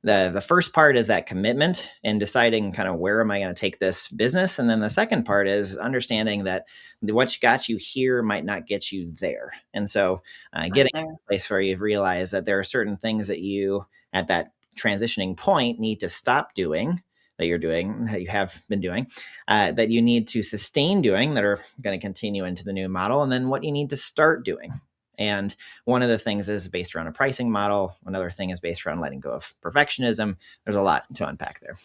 the first part is that commitment and deciding kind of where am I going to take this business. And then the second part is understanding that what got you here might not get you there. And so getting to a place where you realize that there are certain things that you at that transitioning point need to stop doing that you have been doing, that you need to sustain doing that are going to continue into the new model, and then what you need to start doing. And one of the things is based around a pricing model. Another thing is based around letting go of perfectionism. There's a lot to unpack there.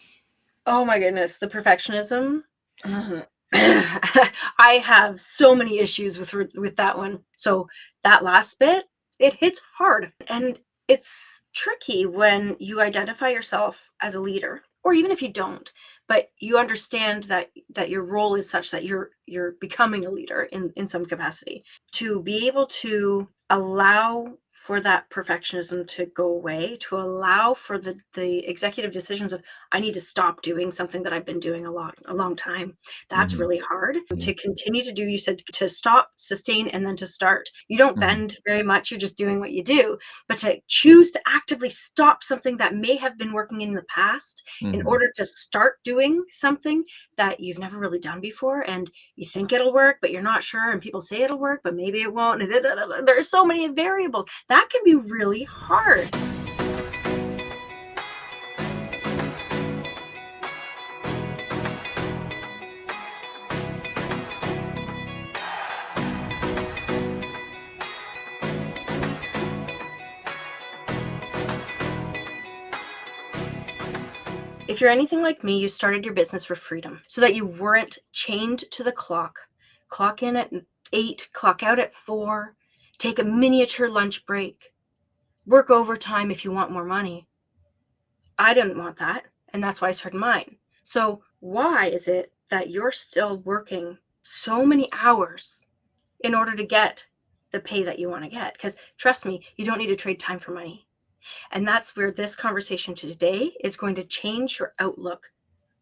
Oh my goodness, the perfectionism. I have so many issues with that one. So that last bit, it hits hard, and it's tricky when you identify yourself as a leader, or even if you don't, but you understand that your role is such that you're becoming a leader in some capacity. To be able to allow for that perfectionism to go away, to allow for the executive decisions of, I need to stop doing something that I've been doing a long time. That's really hard to continue to do. You said to stop, sustain, and then to start. You don't bend very much. You're just doing what you do. But to choose to actively stop something that may have been working in the past in order to start doing something that you've never really done before, and you think it'll work, but you're not sure, and people say it'll work, but maybe it won't. There are so many variables. That can be really hard. If you're anything like me, you started your business for freedom so that you weren't chained to the clock. Clock in at 8, clock out at 4, take a miniature lunch break, work overtime if you want more money. I didn't want that, and that's why I started mine. So why is it that you're still working so many hours in order to get the pay that you want to get? Because trust me, you don't need to trade time for money. And that's where this conversation today is going to change your outlook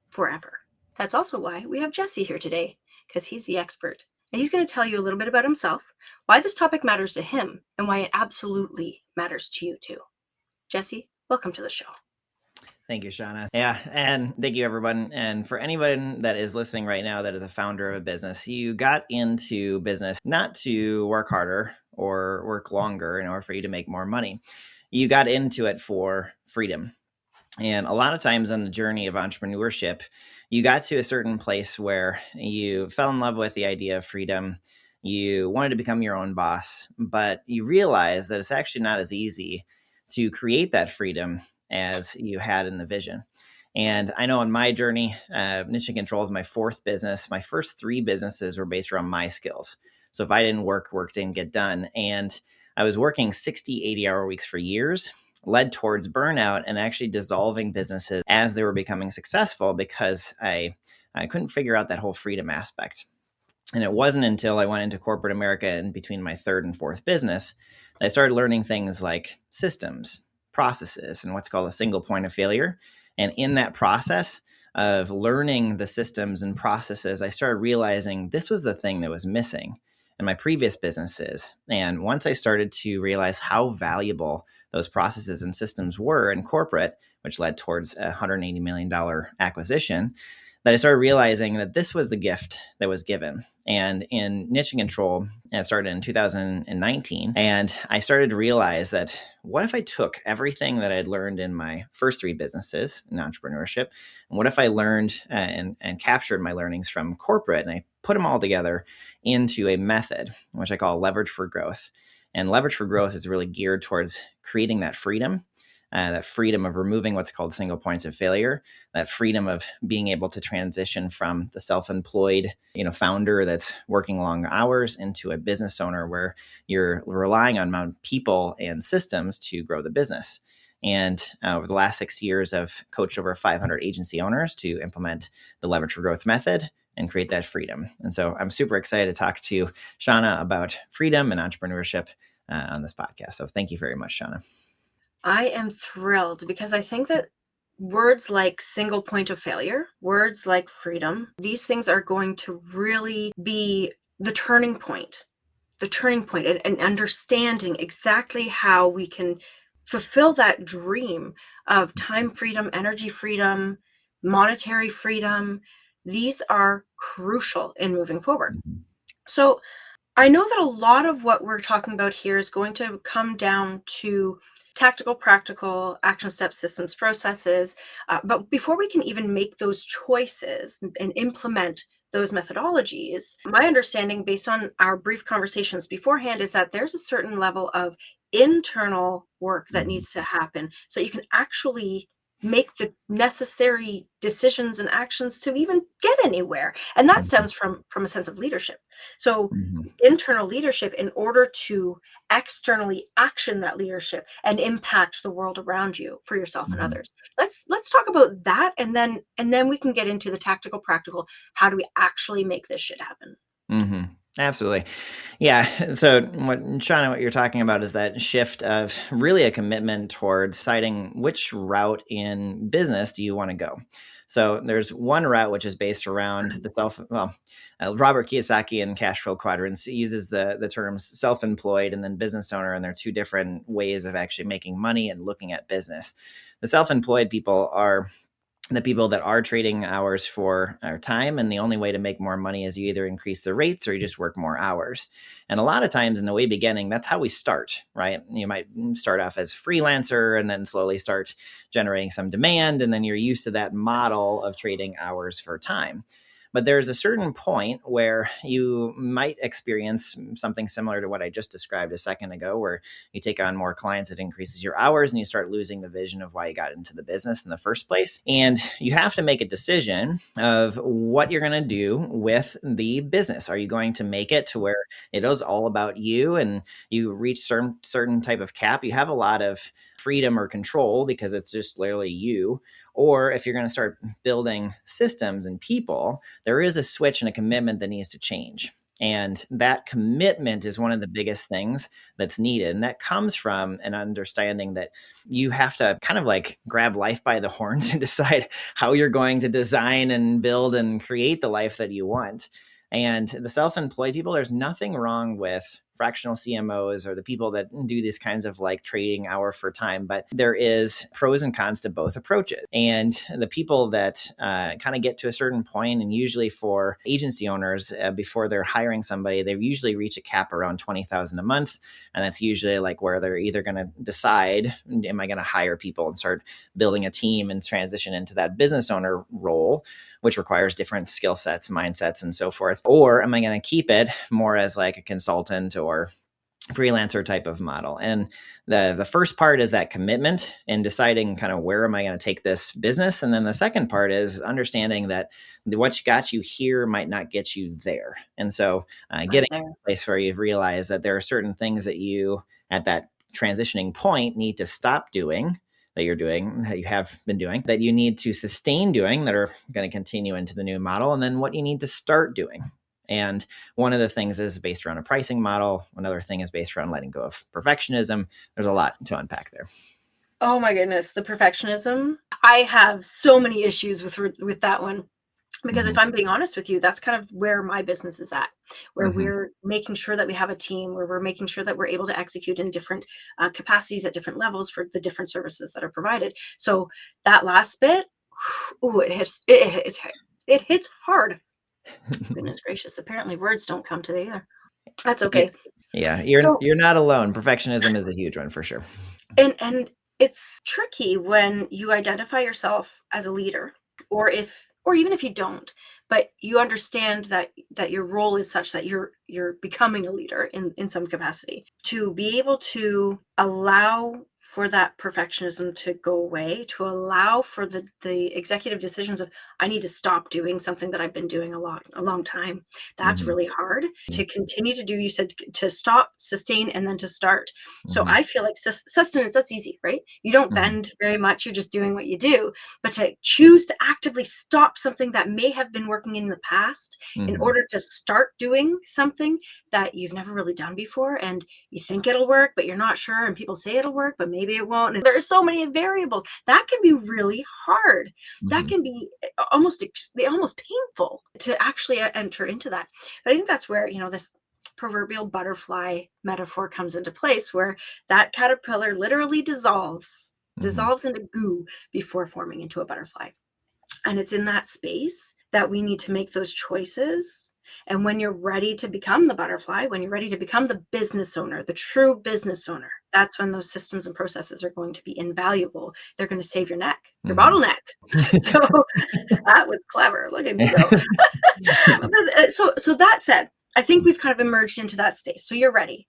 forever. That's also why we have Jesse here today, because he's the expert. And he's going to tell you a little bit about himself, why this topic matters to him, and why it absolutely matters to you too. Jesse, welcome to the show. Thank you, Shauna. Yeah, and thank you, everyone. And for anyone that is listening right now that is a founder of a business, you got into business not to work harder or work longer in order for you to make more money. You got into it for freedom. And a lot of times on the journey of entrepreneurship, you got to a certain place where you fell in love with the idea of freedom. You wanted to become your own boss, but you realized that it's actually not as easy to create that freedom as you had in the vision. And I know on my journey, Niche and Control is my fourth business. My first 3 businesses were based around my skills. So if I didn't work didn't get done. And I was working 60, 80-hour weeks for years, led towards burnout and actually dissolving businesses as they were becoming successful because I couldn't figure out that whole freedom aspect. And it wasn't until I went into corporate America in between my third and fourth business that I started learning things like systems, processes, and what's called a single point of failure. And in that process of learning the systems and processes, I started realizing this was the thing that was missing in my previous businesses. And once I started to realize how valuable those processes and systems were in corporate, which led towards a $180 million acquisition, that I started realizing that this was the gift that was given. And in Niche and Control, it started in 2019. And I started to realize that what if I took everything that I'd learned in my first 3 businesses in entrepreneurship, and what if I learned and captured my learnings from corporate, and I put them all together into a method, which I call leverage for growth. And leverage for growth is really geared towards creating that freedom of removing what's called single points of failure, that freedom of being able to transition from the self-employed, founder that's working long hours into a business owner where you're relying on people and systems to grow the business. And over the last 6 years, I've coached over 500 agency owners to implement the leverage for growth method and create that freedom. And so I'm super excited to talk to Shauna about freedom and entrepreneurship on this podcast. So thank you very much, Shauna. I am thrilled because I think that words like single point of failure, words like freedom, these things are going to really be the turning point and understanding exactly how we can fulfill that dream of time freedom, energy freedom, monetary freedom. These are crucial in moving forward. Mhm. So I know that a lot of what we're talking about here is going to come down to tactical, practical action steps, systems, processes. But before we can even make those choices and implement those methodologies, my understanding, based on our brief conversations beforehand, is that there's a certain level of internal work that Mhm. needs to happen so you can actually make the necessary decisions and actions to even get anywhere. And that Mhm. stems from a sense of leadership. So Mhm. internal leadership, in order to externally action that leadership and impact the world around you for yourself and Mhm. others. Let's talk about that, and then we can get into the tactical, practical. How do we actually make this shit happen? Mhm. Absolutely. Yeah. So, Shauna, what you're talking about is that shift of really a commitment towards deciding which route in business do you want to go. So, there's one route which is based around the Robert Kiyosaki in Cash Flow Quadrants uses the terms self-employed and then business owner, and they're two different ways of actually making money and looking at business. The self-employed people are the people that are trading hours for our time, and the only way to make more money is you either increase the rates or you just work more hours. And a lot of times in the way beginning, that's how we start, right? You might start off as freelancer and then slowly start generating some demand, and then you're used to that model of trading hours for time. But there's a certain point where you might experience something similar to what I just described a second ago, where you take on more clients, it increases your hours, and you start losing the vision of why you got into the business in the first place. And you have to make a decision of what you're going to do with the business. Are you going to make it to where it is all about you and you reach certain type of cap? You have a lot of freedom or control because it's just literally you. Or if you're going to start building systems and people, there is a switch and a commitment that needs to change. And that commitment is one of the biggest things that's needed. And that comes from an understanding that you have to kind of like grab life by the horns and decide how you're going to design and build and create the life that you want. And the self employed people, there's nothing wrong with fractional CMOs or the people that do these kinds of like trading hour for time, but there is pros and cons to both approaches. And the people that kind of get to a certain point, and usually for agency owners, before they're hiring somebody, they usually reach a cap around 20,000 a month, and that's usually like where they're either going to decide, am I going to hire people and start building a team and transition into that business owner role, which requires different skill sets, mindsets, and so forth? Or am I going to keep it more as like a consultant or freelancer type of model? And the first part is that commitment and deciding kind of where am I going to take this business. And then the second part is understanding that what got you here might not get you there. And so Right getting to there. a place where you realize that there are certain things that you at that transitioning point need to stop doing, that you're doing, that you have been doing, that you need to sustain doing, that are going to continue into the new model, and then what you need to start doing. And one of the things is based around a pricing model. Another thing is based around letting go of perfectionism. There's a lot to unpack there. Oh my goodness, the perfectionism. I have so many issues with that one. Because Mm-hmm. if I'm being honest with you, that's kind of where my business is at, where Mm-hmm. we're making sure that we have a team, where we're making sure that we're able to execute in different capacities at different levels for the different services that are provided. So that last bit, ooh, it hits hard. Goodness gracious! Apparently, words don't come today either. That's Yeah, okay. yeah, So you're not alone. Perfectionism is a huge one for sure. and it's tricky when you identify yourself as a leader, or even if you don't, but you understand that your role is such that you're becoming a leader in some capacity, to be able to allow for that perfectionism to go away, to allow for the executive decisions of, I need to stop doing something that I've been doing a long time. That's Mm-hmm. really hard to continue to do. You said to stop, sustain, and then to start. So Mm-hmm. I feel like sustenance, that's easy, right? You don't Mm-hmm. bend very much, you're just doing what you do. But to choose to actively stop something that may have been working in the past in Mm-hmm. order to start doing something that you've never really done before, and you think it'll work, but you're not sure, and people say it'll work, but maybe it won't. And there are so many variables. That can be really hard. That Mm-hmm. can be almost painful to actually enter into that. But I think that's where, this proverbial butterfly metaphor comes into place, where that caterpillar literally dissolves into goo before forming into a butterfly. And it's in that space that we need to make those choices. And when you're ready to become the butterfly, when you're ready to become the business owner, the true business owner, that's when those systems and processes are going to be invaluable. They're going to save your neck, your bottleneck. So that was clever. Look at me go. So that said, I think we've kind of emerged into that space. So you're ready.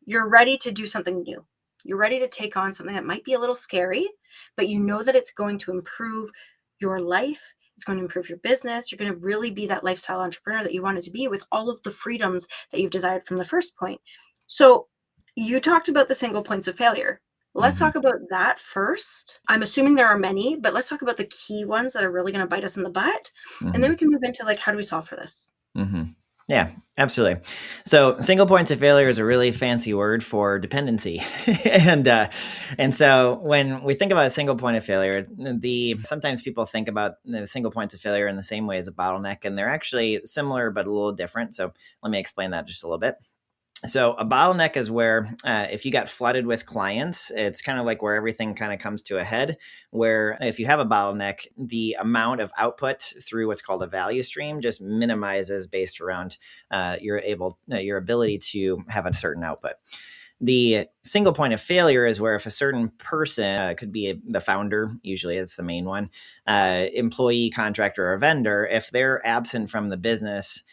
You're ready to do something new. You're ready to take on something that might be a little scary, but you know that it's going to improve your life. It's going to improve your business. You're going to really be that lifestyle entrepreneur that you wanted to be, with all of the freedoms that you've desired from the first point. So you talked about the single points of failure. Let's talk about that first. I'm assuming there are many, but let's talk about the key ones that are really going to bite us in the butt. And then we can move into like, how do we solve for this? Yeah, absolutely. So single points of failure is a really fancy word for dependency. And so when we think about a single point of failure, sometimes people think about the single points of failure in the same way as a bottleneck, and they're actually similar but a little different. So let me explain that just a little bit. So a bottleneck is where if you got flooded with clients, it's kind of like where everything kind of comes to a head, where if you have a bottleneck, the amount of output through what's called a value stream just minimizes based around your ability to have a certain output. The single point of failure is where if a certain person, could be the founder, usually it's the main one, employee, contractor, or vendor, if they're absent from the business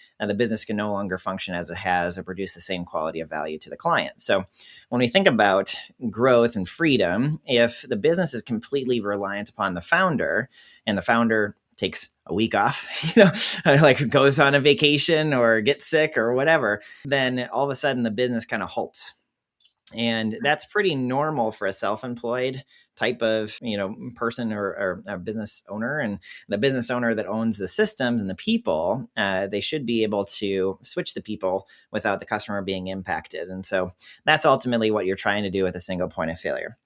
can no longer function as it has or produce the same quality of value to the client. So when we think about growth and freedom, if the business is completely reliant upon the founder, and the founder takes a week off, like goes on a vacation or gets sick or whatever, then all of a sudden the business kind of halts. And that's pretty normal for a self-employed type of, person or a business owner. And the business owner that owns the systems and the people, they should be able to switch the people without the customer being impacted. And so that's ultimately what you're trying to do with a single point of failure.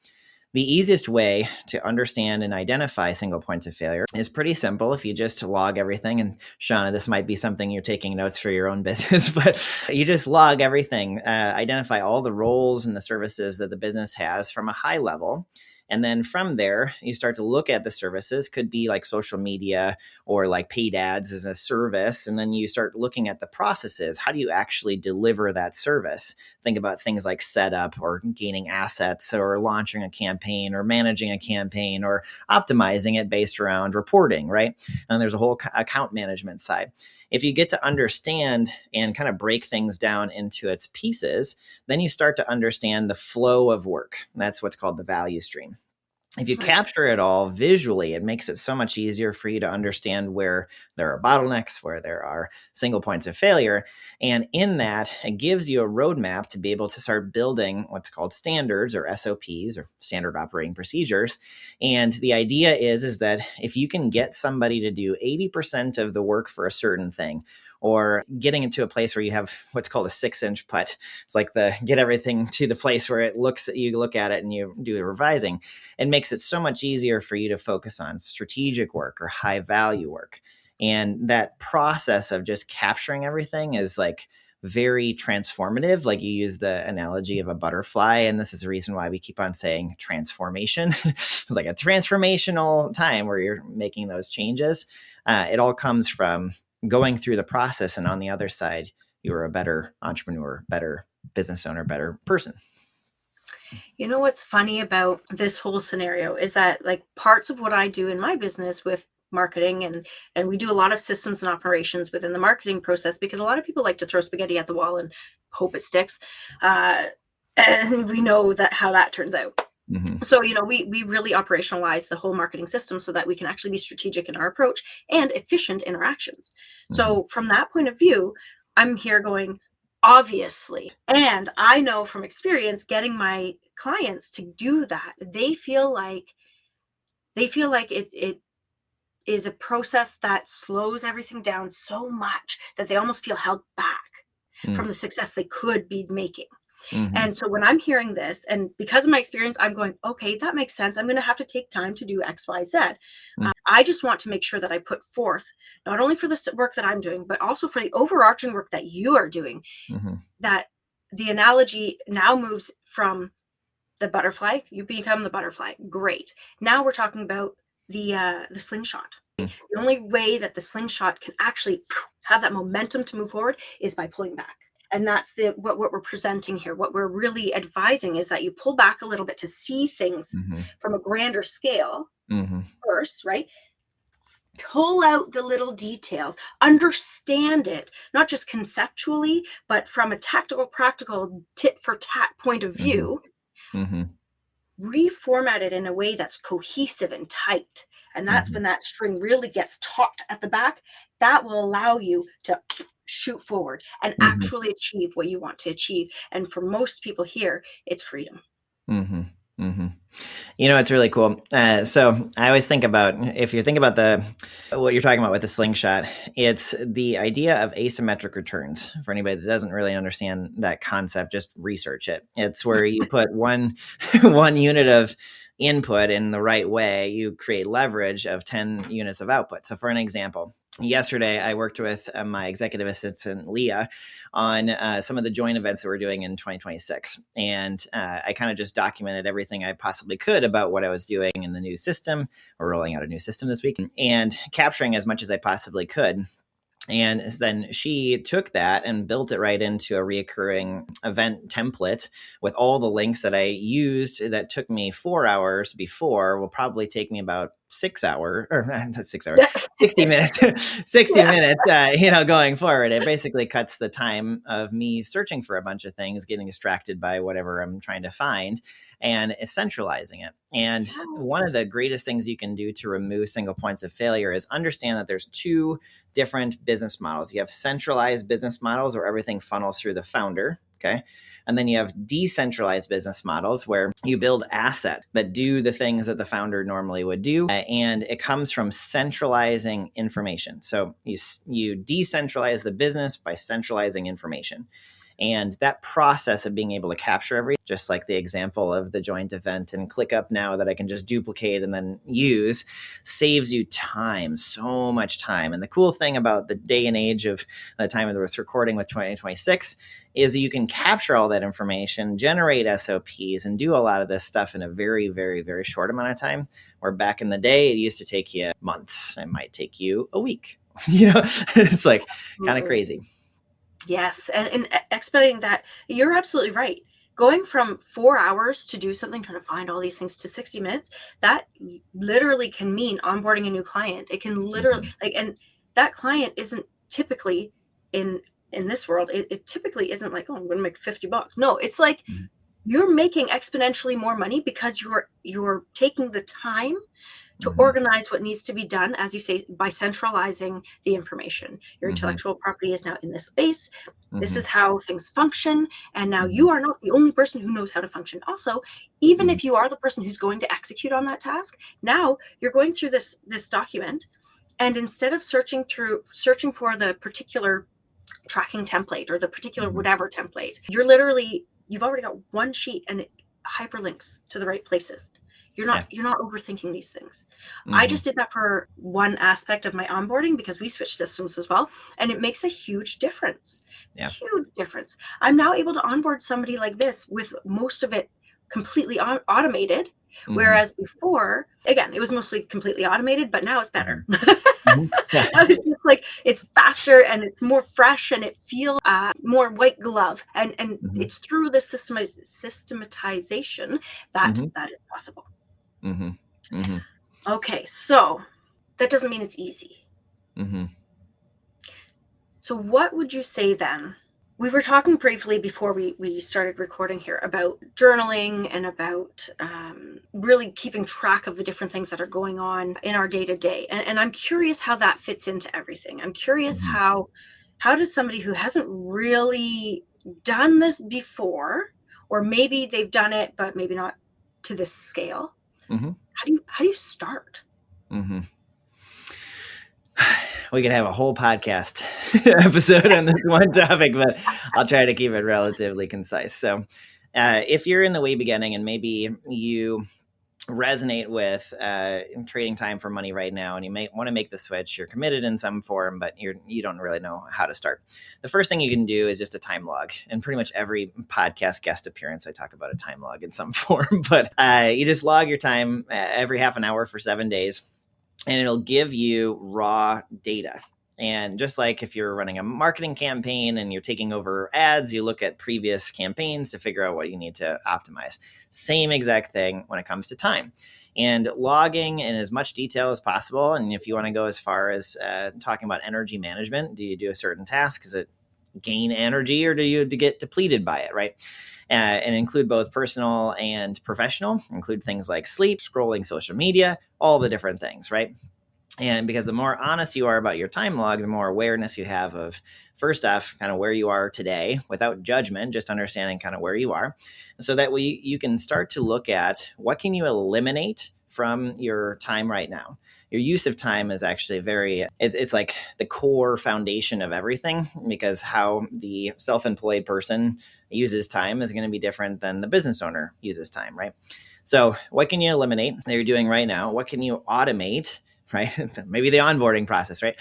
The easiest way to understand and identify single points of failure is pretty simple. If you just log everything, and Shauna, this might be something you're taking notes for your own business, but you just log everything, identify all the roles and the services that the business has from a high level. And then from there, you start to look at the services, could be like social media or like paid ads as a service. And then you start looking at the processes. How do you actually deliver that service? Think about things like setup or gaining assets or launching a campaign or managing a campaign or optimizing it based around reporting, right? And there's a whole account management side. If you get to understand and kind of break things down into its pieces, then you start to understand the flow of work. That's what's called the value stream. If you capture it all visually, it makes it so much easier for you to understand where there are bottlenecks, where there are single points of failure. And in that, it gives you a roadmap to be able to start building what's called standards or SOPs or standard operating procedures. And the idea is that if you can get somebody to do 80% of the work for a certain thing, or getting into a place where you have what's called a 6-inch putt. It's like get everything to the place where you look at it and you do the revising. It makes it so much easier for you to focus on strategic work or high value work. And that process of just capturing everything is like very transformative. Like you use the analogy of a butterfly, and this is the reason why we keep on saying transformation. It's like a transformational time where you're making those changes. It all comes from going through the process, and on the other side, you're a better entrepreneur, better business owner, better person. You know what's funny about this whole scenario is that like parts of what I do in my business with marketing, and we do a lot of systems and operations within the marketing process, because a lot of people like to throw spaghetti at the wall and hope it sticks, and we know that how that turns out. So, we really operationalize the whole marketing system so that we can actually be strategic in our approach and efficient in our actions. So from that point of view, I'm here going, obviously, and I know from experience getting my clients to do that, they feel like it is a process that slows everything down so much that they almost feel held back from the success they could be making. And so when I'm hearing this, and because of my experience, I'm going, okay, that makes sense. I'm going to have to take time to do X, Y, Z. I just want to make sure that I put forth, not only for the work that I'm doing, but also for the overarching work that you are doing, that the analogy now moves from the butterfly. You become the butterfly. Great. Now we're talking about the slingshot. The only way that the slingshot can actually have that momentum to move forward is by pulling back. And that's what we're presenting here. What we're really advising is that you pull back a little bit to see things from a grander scale first, right? Pull out the little details, understand it, not just conceptually, but from a tactical, practical, tit for tat point of view. Reformat it in a way that's cohesive and tight. And that's when that string really gets taut at the back. That will allow you to shoot forward and actually achieve what you want to achieve. And for most people here, it's freedom. You know, it's really cool. So I always think about, if you think about what you're talking about with the slingshot, it's the idea of asymmetric returns. For anybody that doesn't really understand that concept, just research it. It's where you put one unit of input in the right way, you create leverage of 10 units of output. So for an example, yesterday I worked with my executive assistant Leah on some of the joint events that we're doing in 2026, and I kind of just documented everything I possibly could about what I was doing in the new system. We're rolling out a new system this week, and capturing as much as I possibly could. And then she took that and built it right into a reoccurring event template with all the links that I used that took me 4 hours before will probably take me about 6 hours, or not 6 hours, 60 minutes, 60 minutes, going forward. It basically cuts the time of me searching for a bunch of things, getting distracted by whatever I'm trying to find, and it's centralizing it. And one of the greatest things you can do to remove single points of failure is understand that there's two different business models. You have centralized business models where everything funnels through the founder. Okay. And then you have decentralized business models where you build assets that do the things that the founder normally would do. And it comes from centralizing information. So you decentralize the business by centralizing information. And that process of being able to capture everything, just like the example of the joint event and ClickUp now that I can just duplicate and then use, saves you time, so much time. And the cool thing about the day and age of the time of this recording with 2026 is you can capture all that information, generate SOPs, and do a lot of this stuff in a very, very, very short amount of time. Where back in the day, it used to take you months. It might take you a week. It's like kind of crazy. Yes. And expediting that, you're absolutely right. Going from 4 hours to do something, trying to find all these things, to 60 minutes, that literally can mean onboarding a new client. It can literally and that client isn't typically in this world. It typically isn't like, oh, I'm going to make $50. No, it's like you're making exponentially more money because you're taking the time to organize what needs to be done, as you say, by centralizing the information. Your intellectual property is now in this space. This is how things function. And now you are not the only person who knows how to function. Also, even if you are the person who's going to execute on that task, now you're going through this document. And instead of searching for the particular tracking template or the particular whatever template, you've already got one sheet and it hyperlinks to the right places. You're not overthinking these things. I just did that for one aspect of my onboarding because we switched systems as well. And it makes a huge difference. Huge difference. I'm now able to onboard somebody like this with most of it completely automated. Whereas before, again, it was mostly completely automated, but now it's better. I was just like, it's faster and it's more fresh and it feels more white glove. And it's through the systematization that is possible. Okay, so that doesn't mean it's easy. So what would you say then? We were talking briefly before we started recording here about journaling and about really keeping track of the different things that are going on in our day-to-day. And I'm curious how that fits into everything. I'm curious how does somebody who hasn't really done this before, or maybe they've done it, but maybe not to this scale, how do you start? we could have a whole podcast episode on this one topic, but I'll try to keep it relatively concise. So, if you're in the way beginning and maybe you resonate with trading time for money right now, and you may want to make the switch, you're committed in some form, but you don't really know how to start. The first thing you can do is just a time log. And pretty much every podcast guest appearance, I talk about a time log in some form. But you just log your time every half an hour for 7 days, and it'll give you raw data. And just like if you're running a marketing campaign and you're taking over ads, you look at previous campaigns to figure out what you need to optimize. Same exact thing when it comes to time. And logging in as much detail as possible. And if you want to go as far as talking about energy management, do you do a certain task? Does it gain energy, or do you get depleted by it, right? And include both personal and professional, include things like sleep, scrolling social media, all the different things, right? And because the more honest you are about your time log, the more awareness you have of, first off, kind of where you are today without judgment, just understanding kind of where you are. So that way you can start to look at what can you eliminate from your time right now. Your use of time is actually it's like the core foundation of everything, because how the self-employed person uses time is going to be different than the business owner uses time, right? So what can you eliminate that you're doing right now? What can you automate? Right? Maybe the onboarding process, right?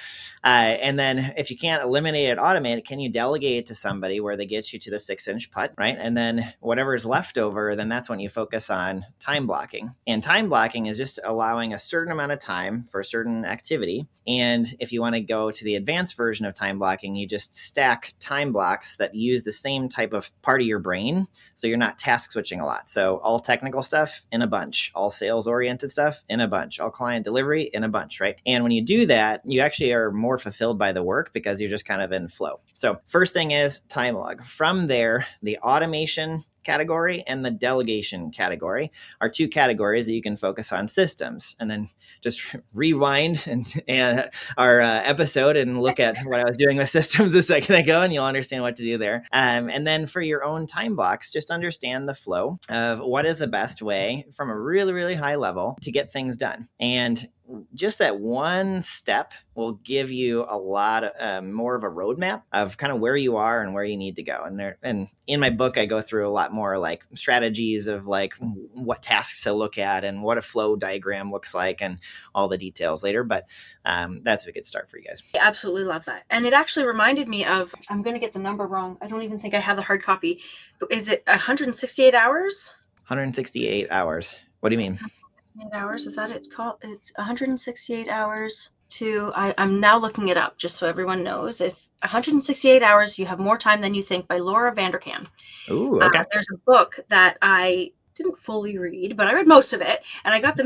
And then if you can't eliminate it, automate it, can you delegate it to somebody where they get you to the 6-inch putt, right? And then whatever is left over, then that's when you focus on time blocking. And time blocking is just allowing a certain amount of time for a certain activity. And if you want to go to the advanced version of time blocking, you just stack time blocks that use the same type of part of your brain. So you're not task switching a lot. So all technical stuff in a bunch, all sales oriented stuff in a bunch, all client delivery in a bunch. Right. And when you do that, you actually are more fulfilled by the work because you're just kind of in flow. So first thing is time log. From there, the automation category and the delegation category are two categories that you can focus on systems. And then just rewind and our episode and look at what I was doing with systems a second ago, and you'll understand what to do there. And then for your own time blocks, just understand the flow of what is the best way from a really, really high level to get things done. And just that one step will give you a lot more of a roadmap of kind of where you are and where you need to go. And in my book, I go through a lot more like strategies of like what tasks to look at and what a flow diagram looks like and all the details later. But that's a good start for you guys. I absolutely love that. And it actually reminded me of, I'm going to get the number wrong. I don't even think I have the hard copy. Is it 168 hours? 168 hours. What do you mean? hours, is that it's called? It's 168 hours to, I'm now looking it up just so everyone knows. If 168 hours, you have more time than you think, by Laura Vanderkam. Ooh, okay. There's a book that I didn't fully read, but I read most of it, and I got the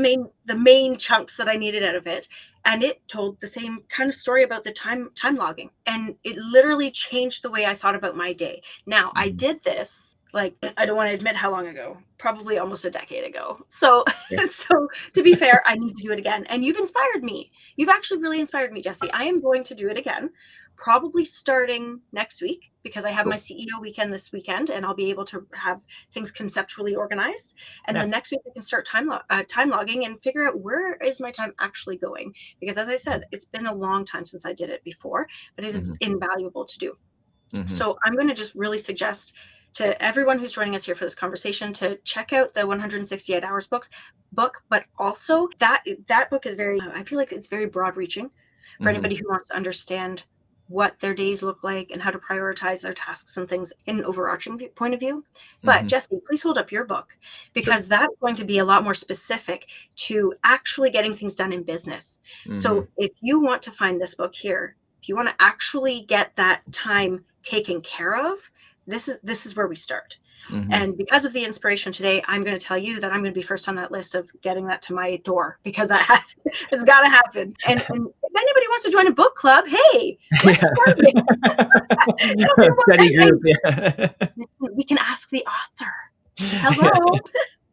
main chunks that I needed out of it. And it told the same kind of story about the time logging, and it literally changed the way I thought about my day. Now, I did this, like, I don't want to admit how long ago, probably almost a decade ago. So, yeah. So to be fair, I need to do it again. And you've inspired me. You've actually really inspired me, Jesse. I am going to do it again, probably starting next week, because I have my CEO weekend this weekend, and I'll be able to have things conceptually organized. And then next week I can start time logging and figure out where is my time actually going. Because as I said, it's been a long time since I did it before, but it is invaluable to do. So I'm going to just really suggest to everyone who's joining us here for this conversation to check out the 168 hours book, but also that book is very, I feel like it's very broad reaching for anybody who wants to understand what their days look like and how to prioritize their tasks and things in an overarching point of view. But Jesse, please hold up your book, because that's going to be a lot more specific to actually getting things done in business. So if you want to find this book here, if you want to actually get that time taken care of, this is where we start. And because of the inspiration today, I'm going to tell you that I'm going to be first on that list of getting that to my door, because it's got to happen. And if anybody wants to join a book club, hey, let's start it. Study group. We can ask the author. Hello.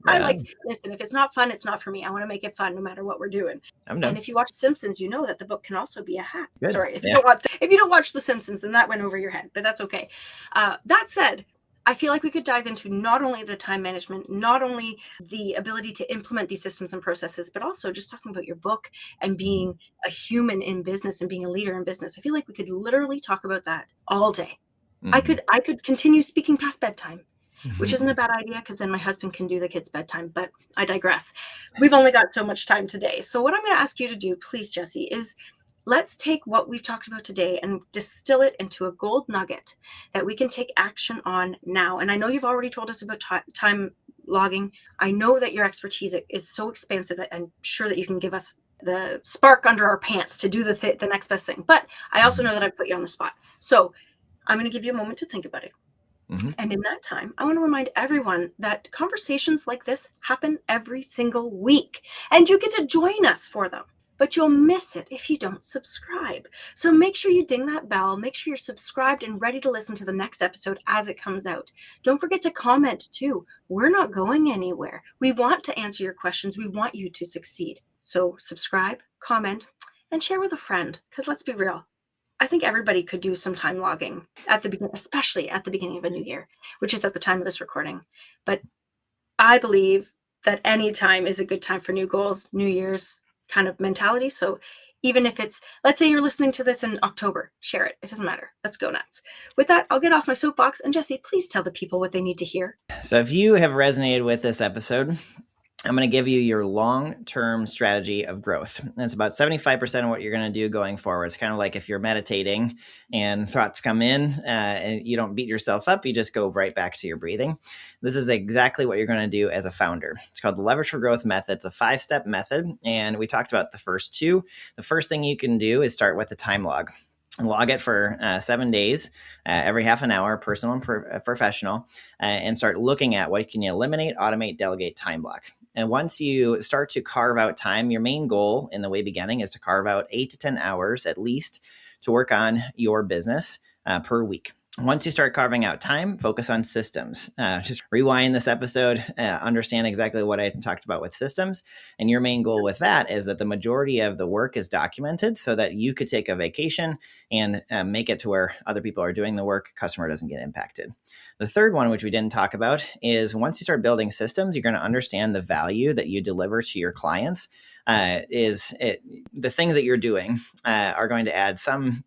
I like to listen. If it's not fun, it's not for me. I want to make it fun no matter what we're doing. And if you watch The Simpsons, you know that the book can also be a hack. Good. Sorry, if you don't watch The Simpsons, then that went over your head, but that's okay. That said, I feel like we could dive into not only the time management, not only the ability to implement these systems and processes, but also just talking about your book and being a human in business and being a leader in business. I feel like we could literally talk about that all day. Mm-hmm. I could continue speaking past bedtime, which isn't a bad idea because then my husband can do the kids' bedtime, but I digress. We've only got so much time today. So what I'm going to ask you to do, please, Jesse, is let's take what we've talked about today and distill it into a gold nugget that we can take action on now. And I know you've already told us about time logging. I know that your expertise is so expansive that I'm sure that you can give us the spark under our pants to do the next best thing. But I also know that I've put you on the spot. So I'm going to give you a moment to think about it. Mm-hmm. And in that time, I want to remind everyone that conversations like this happen every single week, and you get to join us for them. But you'll miss it if you don't subscribe. So make sure you ding that bell. Make sure you're subscribed and ready to listen to the next episode as it comes out. Don't forget to comment too. We're not going anywhere. We want to answer your questions. We want you to succeed. So subscribe, comment, and share with a friend. Because let's be real, I think everybody could do some time logging at the beginning, especially at the beginning of a new year, which is at the time of this recording. But I believe that any time is a good time for new goals, New Year's kind of mentality. So even if it's, let's say you're listening to this in October, share it. It doesn't matter. Let's go nuts. With that, I'll get off my soapbox. And Jesse, please tell the people what they need to hear. So if you have resonated with this episode, I'm going to give you your long-term strategy of growth. That's about 75% of what you're going to do going forward. It's kind of like if you're meditating and thoughts come in and you don't beat yourself up, you just go right back to your breathing. This is exactly what you're going to do as a founder. It's called the Leverage for Growth method. It's a 5-step method, and we talked about the first two. The first thing you can do is start with the time log. Log it for 7 days, every half an hour, personal and professional, and start looking at what can you eliminate, automate, delegate, time block. And once you start to carve out time, your main goal in the way beginning is to carve out 8 to 10 hours at least to work on your business per week. Once you start carving out time, focus on systems. Just rewind this episode, understand exactly what I talked about with systems. And your main goal with that is that the majority of the work is documented so that you could take a vacation and make it to where other people are doing the work, customer doesn't get impacted. The third one, which we didn't talk about, is once you start building systems, you're going to understand the value that you deliver to your clients. The things that you're doing are going to add some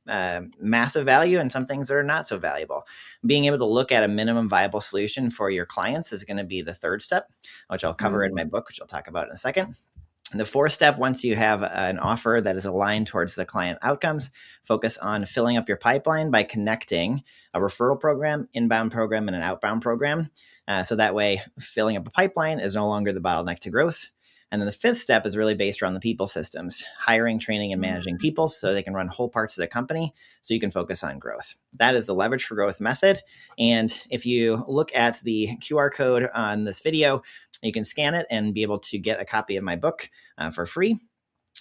massive value and some things that are not so valuable. Being able to look at a minimum viable solution for your clients is going to be the third step, which I'll cover in my book, which I'll talk about in a second. The fourth step, once you have an offer that is aligned towards the client outcomes, focus on filling up your pipeline by connecting a referral program, inbound program, and an outbound program. So that way, filling up a pipeline is no longer the bottleneck to growth. And then the fifth step is really based around the people systems, hiring, training, and managing people so they can run whole parts of the company so you can focus on growth. That is the Leverage for Growth method. And if you look at the QR code on this video, you can scan it and be able to get a copy of my book for free.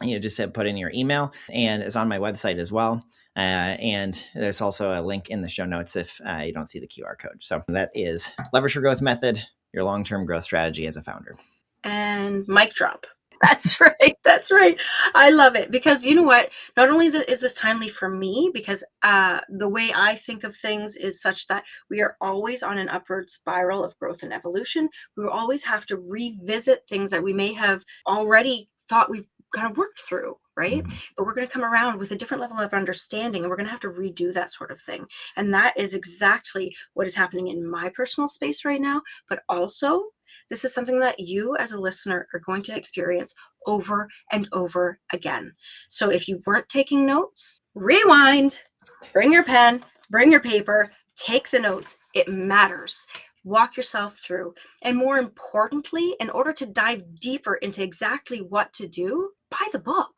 You just put in your email, and it's on my website as well. And there's also a link in the show notes if you don't see the QR code. So that is Leverage for Growth method, your long-term growth strategy as a founder. And mic drop. That's right. That's right. I love it because you know what? Not only is this timely for me, because the way I think of things is such that we are always on an upward spiral of growth and evolution. We will always have to revisit things that we may have already thought we've kind of worked through, right? Mm-hmm. But we're going to come around with a different level of understanding, and we're going to have to redo that sort of thing. And that is exactly what is happening in my personal space right now, but also this is something that you as a listener are going to experience over and over again. So if you weren't taking notes, rewind, bring your pen, bring your paper, take the notes. It matters. Walk yourself through. And more importantly, in order to dive deeper into exactly what to do, buy the book.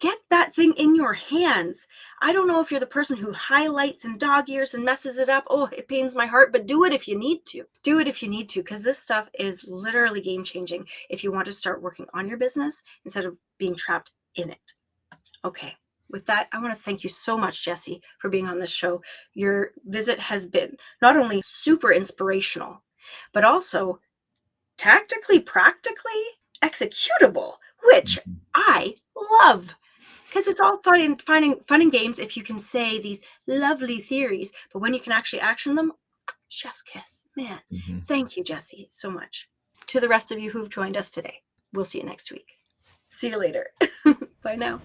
Get that thing in your hands. I don't know if you're the person who highlights and dog ears and messes it up. Oh, it pains my heart, but do it if you need to. Do it if you need to, because this stuff is literally game changing if you want to start working on your business instead of being trapped in it. Okay. With that, I want to thank you so much, Jesse, for being on this show. Your visit has been not only super inspirational, but also tactically, practically executable, which I love. Because it's all fun and games if you can say these lovely theories, but when you can actually action them, Chef's kiss. Man, Mm-hmm. thank you, Jesse, so much. To the rest of you who've joined us today, we'll see you next week. See you later. Bye now.